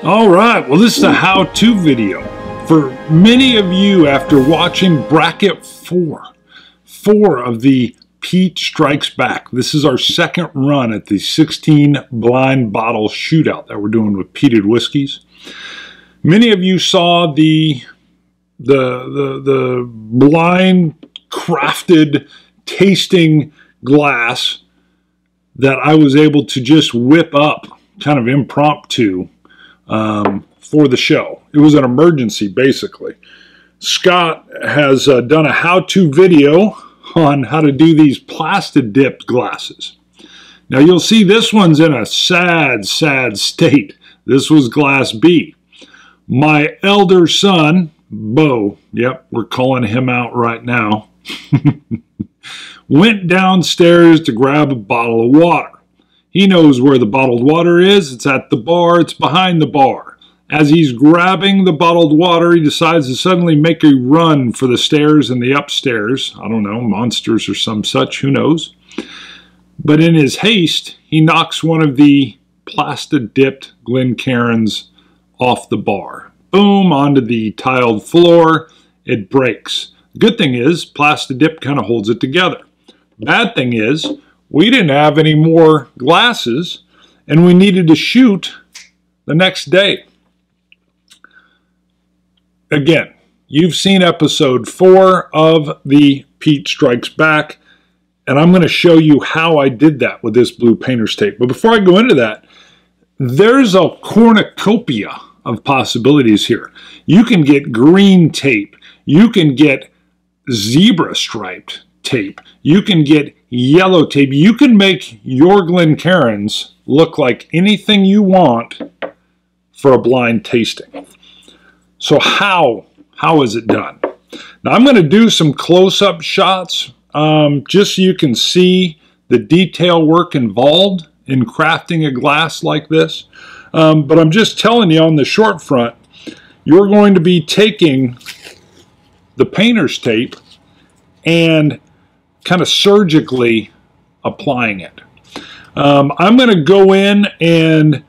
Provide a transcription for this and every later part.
All right, well, this is a how-to video for many of you after watching bracket four of the Peat Strikes Back. This is our second run at the 16 blind bottle shootout that we're doing with peated whiskeys. Many of you saw the blind crafted tasting glass that I was able to just whip up kind of impromptu for the show. It was an emergency, basically. Scott has done a how-to video on how to do these Plasti-dipped glasses. Now you'll see this one's in a sad state. This was glass B. My elder son, Bo, yep, we're calling him out right now, went downstairs to grab a bottle of water. He knows where the bottled water is. It's at the bar. It's behind the bar. As he's grabbing the bottled water, he decides to suddenly make a run for the stairs and the upstairs. I don't know, monsters or some such, who knows. But in his haste, he knocks one of the Plasti-dipped Glencairns off the bar. Boom, onto the tiled floor. It breaks. Good thing is, Plasti-dipped kind of holds it together. Bad thing is, we didn't have any more glasses, and we needed to shoot the next day. Again, you've seen episode 4 of the Peat Strikes Back, and I'm going to show you how I did that with this blue painter's tape. But before I go into that, there's a cornucopia of possibilities here. You can get green tape. You can get zebra striped tape. You can get yellow tape. You can make your Glencairns look like anything you want for a blind tasting. So how is it done? Now I'm going to do some close-up shots just so you can see the detail work involved in crafting a glass like this. But I'm just telling you on the short front, you're going to be taking the painter's tape and kind of surgically applying it. I'm going to go in and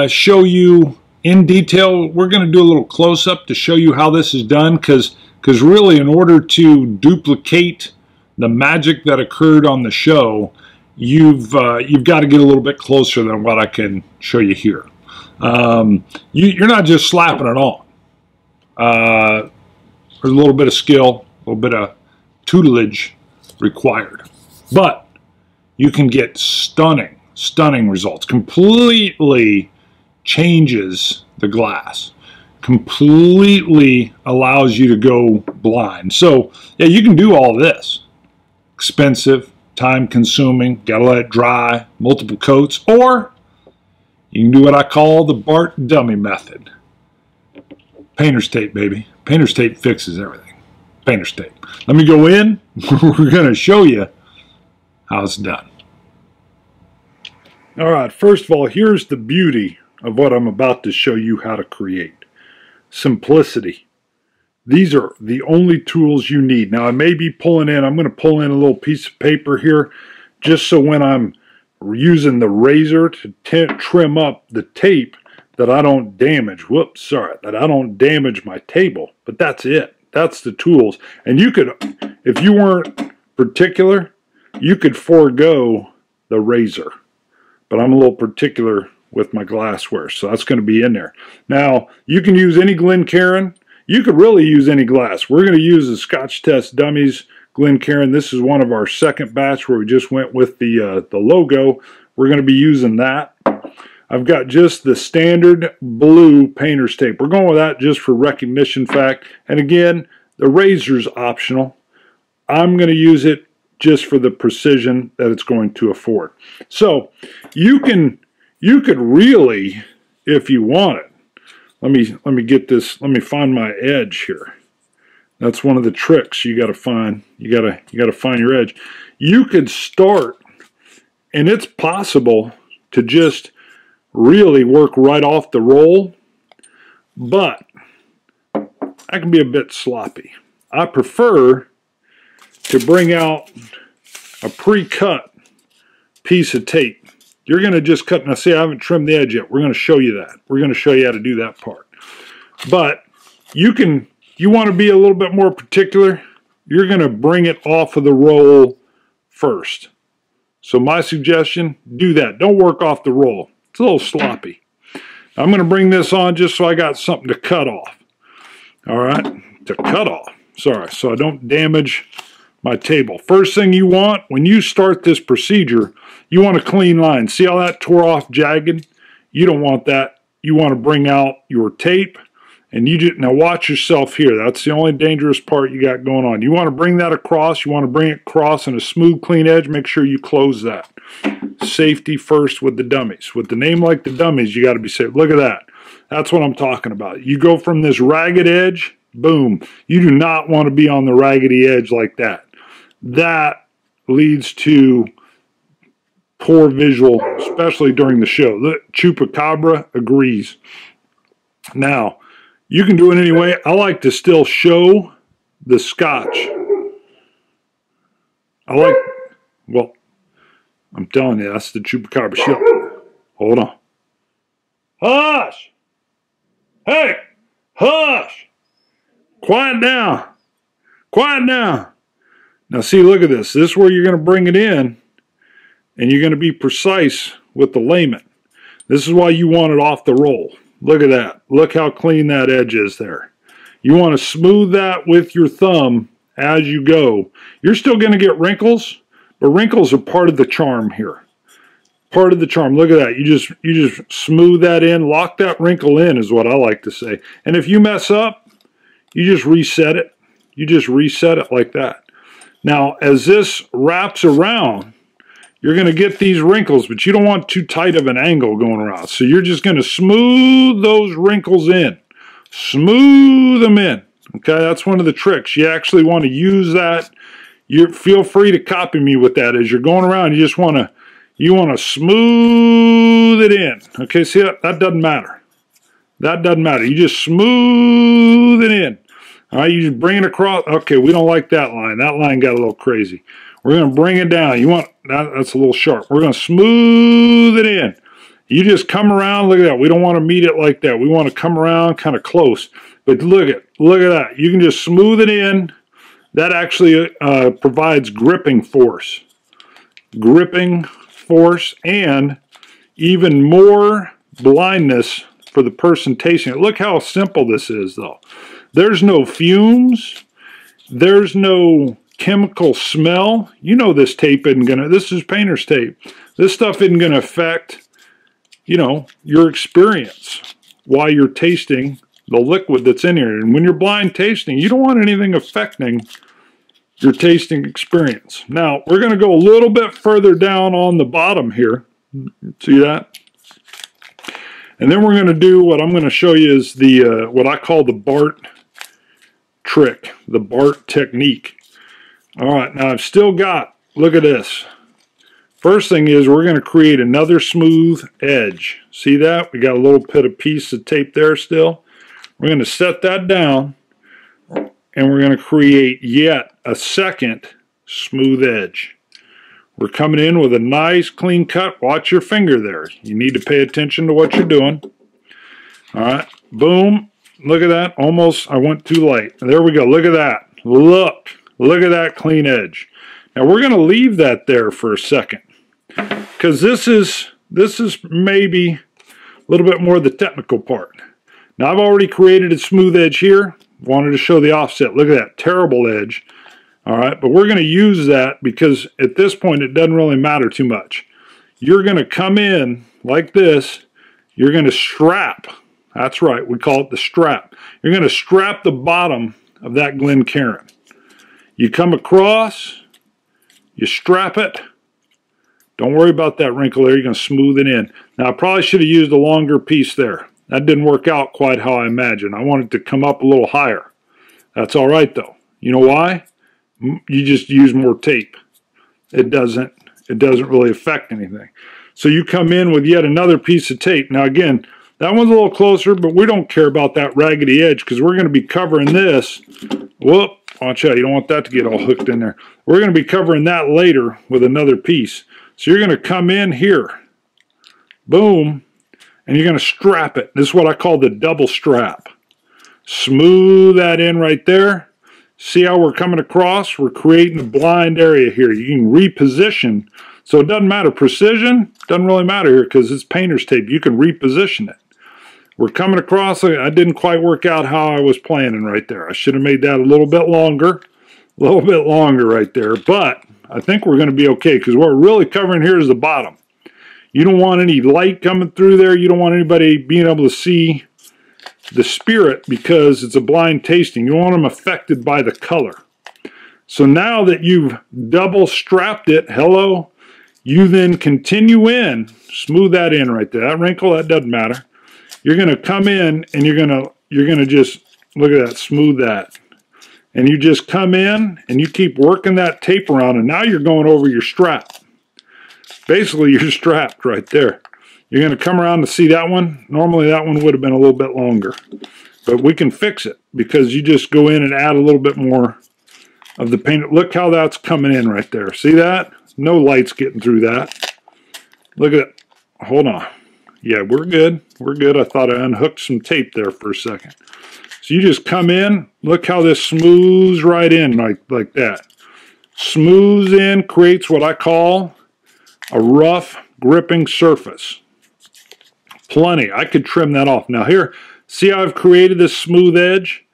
show you in detail. We're going to do a little close-up to show you how this is done, because really in order to duplicate the magic that occurred on the show, you've got to get a little bit closer than what I can show you here. You're not just slapping it on. There's a little bit of skill, a little bit of tutelage required, but you can get stunning results. Completely changes the glass, completely allows you to go blind. So yeah, you can do all this. Expensive, time consuming, gotta let it dry, multiple coats, or you can do what I call the Bart dummy method. Painter's tape, baby. Painter's tape fixes everything. Painter's tape. Let me go in. We're going to show you how it's done. All right, first of all, here's the beauty of what I'm about to show you how to create. Simplicity. These are the only tools you need. Now, I may be pulling in, I'm going to pull in a little piece of paper here, just so when I'm using the razor to trim up the tape, that I don't damage, that I don't damage my table. But that's it. That's the tools. And you could, if you weren't particular, you could forego the razor. But I'm a little particular with my glassware, so that's going to be in there. Now, you can use any Glencairn. You could really use any glass. We're going to use the Scotch Test Dummies Glencairn. This is one of our second batch where we just went with the logo. We're going to be using that. I've got just the standard blue painter's tape. We're going with that just for recognition fact. And again, the razor's optional. I'm going to use it just for the precision that it's going to afford. So you could really, if you want it, let me get this, let me find my edge here. That's one of the tricks you got to find. You got to find your edge. You could start, and it's possible to just really work right off the roll, but I can be a bit sloppy. I prefer to bring out a pre-cut piece of tape you're going to just cut. Now see, I haven't trimmed the edge yet. We're going to show you that. We're going to show you how to do that part. But you want to be a little bit more particular, you're going to bring it off of the roll first. So my suggestion, do that. Don't work off the roll. It's a little sloppy. I'm going to bring this on just so I got something to cut off. All right, to cut off. Sorry, so I don't damage my table. First thing you want, when you start this procedure, you want a clean line. See how that tore off jagged? You don't want that. You want to bring out your tape. And you just, now watch yourself here. That's the only dangerous part you got going on. You want to bring that across. You want to bring it across in a smooth, clean edge. Make sure you close that. Safety first with the dummies. With the name like the Dummies, you got to be safe. Look at that. That's what I'm talking about. You go from this ragged edge, boom. You do not want to be on the raggedy edge like that. That leads to poor visual, especially during the show. The Chupacabra agrees. Now, you can do it anyway. I like to still show the Scotch. Well, I'm telling you, that's the Chupacabra shield. Hold on. Hush! Hey! Hush! Quiet down. Quiet down. Now see, look at this. This is where you're going to bring it in, and you're going to be precise with the layment. This is why you want it off the roll. Look at that. Look how clean that edge is there. You want to smooth that with your thumb as you go. You're still going to get wrinkles, but wrinkles are part of the charm here. Part of the charm. Look at that. You just smooth that in. Lock that wrinkle in is what I like to say. And if you mess up, you just reset it. You just reset it like that. Now, as this wraps around, you're going to get these wrinkles, but you don't want too tight of an angle going around. So you're just going to smooth those wrinkles in. Smooth them in. Okay, that's one of the tricks. You actually want to use that. You feel free to copy me with that. As you're going around, you just want to smooth it in. Okay, see that? That doesn't matter. That doesn't matter. You just smooth it in. All right, you just bring it across. Okay, we don't like that line. That line got a little crazy. We're going to bring it down. You want that's a little sharp. We're going to smooth it in. You just come around. Look at that. We don't want to meet it like that. We want to come around kind of close. But look at that. You can just smooth it in. That actually provides gripping force. Gripping force and even more blindness for the person tasting it. Look how simple this is, though. There's no fumes. There's no chemical smell. You know this tape isn't gonna, this is painter's tape. This stuff isn't gonna affect, you know, your experience while you're tasting the liquid that's in here. And when you're blind tasting, you don't want anything affecting your tasting experience. Now, we're gonna go a little bit further down on the bottom here. See that? And then we're gonna do what I'm gonna show you is the, what I call the Bart trick, the Bart technique. All right, now I've still got, look at this. First thing is we're going to create another smooth edge. See that? We got a little bit of piece of tape there still. We're going to set that down, and we're going to create yet a second smooth edge. We're coming in with a nice clean cut. Watch your finger there. You need to pay attention to what you're doing. All right, boom. Look at that. Almost, I went too light. There we go. Look at that. Look at that clean edge. Now we're going to leave that there for a second because this is maybe a little bit more the technical part. Now I've already created a smooth edge here. Wanted to show the offset. Look at that terrible edge. All right, but we're going to use that because at this point it doesn't really matter too much. You're going to come in like this. You're going to strap. That's right, we call it the strap. You're going to strap the bottom of that Glencairn. You come across, you strap it. Don't worry about that wrinkle there. You're going to smooth it in. Now, I probably should have used a longer piece there. That didn't work out quite how I imagined. I wanted to come up a little higher. That's all right, though. You know why? You just use more tape. It doesn't really affect anything. So you come in with yet another piece of tape. Now, again, that one's a little closer, but we don't care about that raggedy edge because we're going to be covering this. Whoop. Watch out, you don't want that to get all hooked in there. We're going to be covering that later with another piece. So you're going to come in here Boom. And you're going to strap it. This is what I call the double strap. Smooth that in right there. See how we're coming across? We're creating a blind area here. You can reposition. So it doesn't matter. Precision doesn't really matter here because it's painter's tape. You can reposition it. We're coming across. I didn't quite work out how I was planning right there. I should have made that a little bit longer. A little bit longer right there. But I think we're going to be okay because what we're really covering here is the bottom. You don't want any light coming through there. You don't want anybody being able to see the spirit because it's a blind tasting. You don't want them affected by the color. So now that you've double strapped it, hello, you then continue in, smooth that in right there. That wrinkle, that doesn't matter. You're going to come in and you're going to just, look at that, smooth that. And you just come in and you keep working that tape around and now you're going over your strap. Basically, you're strapped right there. You're going to come around to see that one. Normally, that one would have been a little bit longer. But we can fix it because you just go in and add a little bit more of the paint. Look how that's coming in right there. See that? No light's getting through that. Look at it. Hold on. Yeah, we're good. We're good. I thought I unhooked some tape there for a second. So you just come in. Look how this smooths right in like that. Smooths in, creates what I call a rough gripping surface. Plenty. I could trim that off. Now here, see how I've created this smooth edge?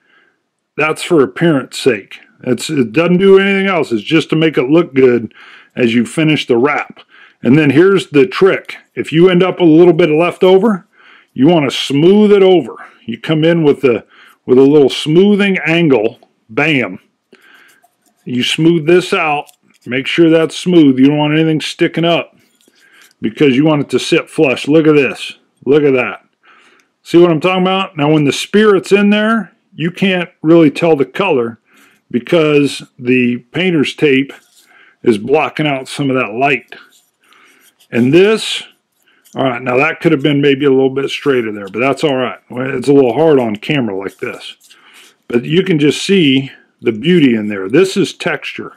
That's for appearance sake. It doesn't do anything else. It's just to make it look good as you finish the wrap. And then here's the trick. If you end up with a little bit of leftover, you want to smooth it over. You come in with a little smoothing angle. Bam. You smooth this out. Make sure that's smooth. You don't want anything sticking up because you want it to sit flush. Look at this. Look at that. See what I'm talking about? Now when the spirit's in there, you can't really tell the color because the painter's tape is blocking out some of that light. And this, all right, now that could have been maybe a little bit straighter there, but that's all right. It's a little hard on camera like this. But you can just see the beauty in there. This is texture.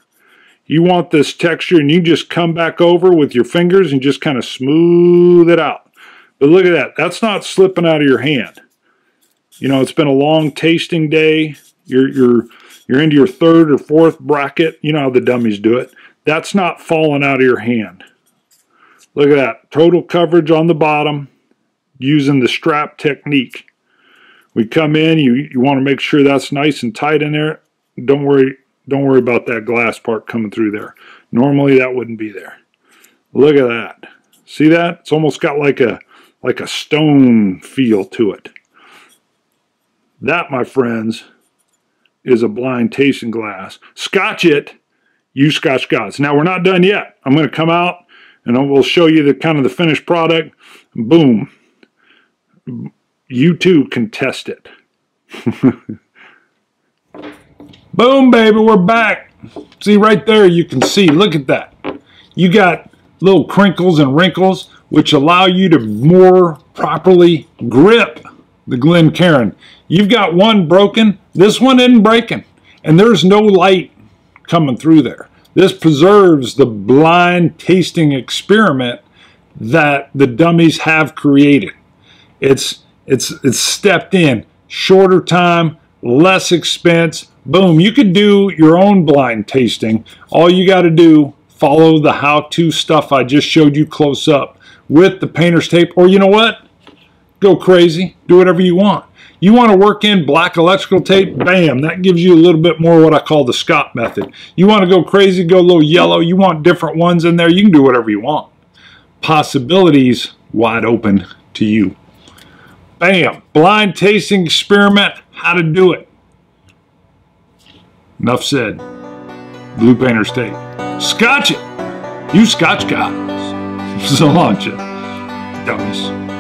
You want this texture and you just come back over with your fingers and just kind of smooth it out. But look at that. That's not slipping out of your hand. You know, it's been a long tasting day. You're into your third or fourth bracket. You know how the dummies do it. That's not falling out of your hand. Look at that. Total coverage on the bottom using the strap technique. We come in, you want to make sure that's nice and tight in there. Don't worry about that glass part coming through there. Normally that wouldn't be there. Look at that. See that? It's almost got like a stone feel to it. That, my friends, is a blind tasting glass. Scotch It, you Scotch gods. Now we're not done yet. I'm going to come out and we'll show you the kind of the finished product. Boom. You too can test it. Boom, baby, we're back. See right there, you can see, look at that. You got little crinkles and wrinkles which allow you to more properly grip the Glencairn. You've got one broken, this one isn't breaking, and there's no light coming through there. This preserves the blind tasting experiment that the dummies have created. It's stepped in, shorter time, less expense. Boom, you could do your own blind tasting. All you got to do, follow the how-to stuff I just showed you close up with the painter's tape, or you know what? Go crazy, do whatever you want. You want to work in black electrical tape? Bam, that gives you a little bit more what I call the Scott method. You want to go crazy, go a little yellow, you want different ones in there, you can do whatever you want. Possibilities wide open to you. Bam, blind tasting experiment, how to do it. Enough said. Blue painter's tape. Scotch it. You Scotch guys. So long, dummies.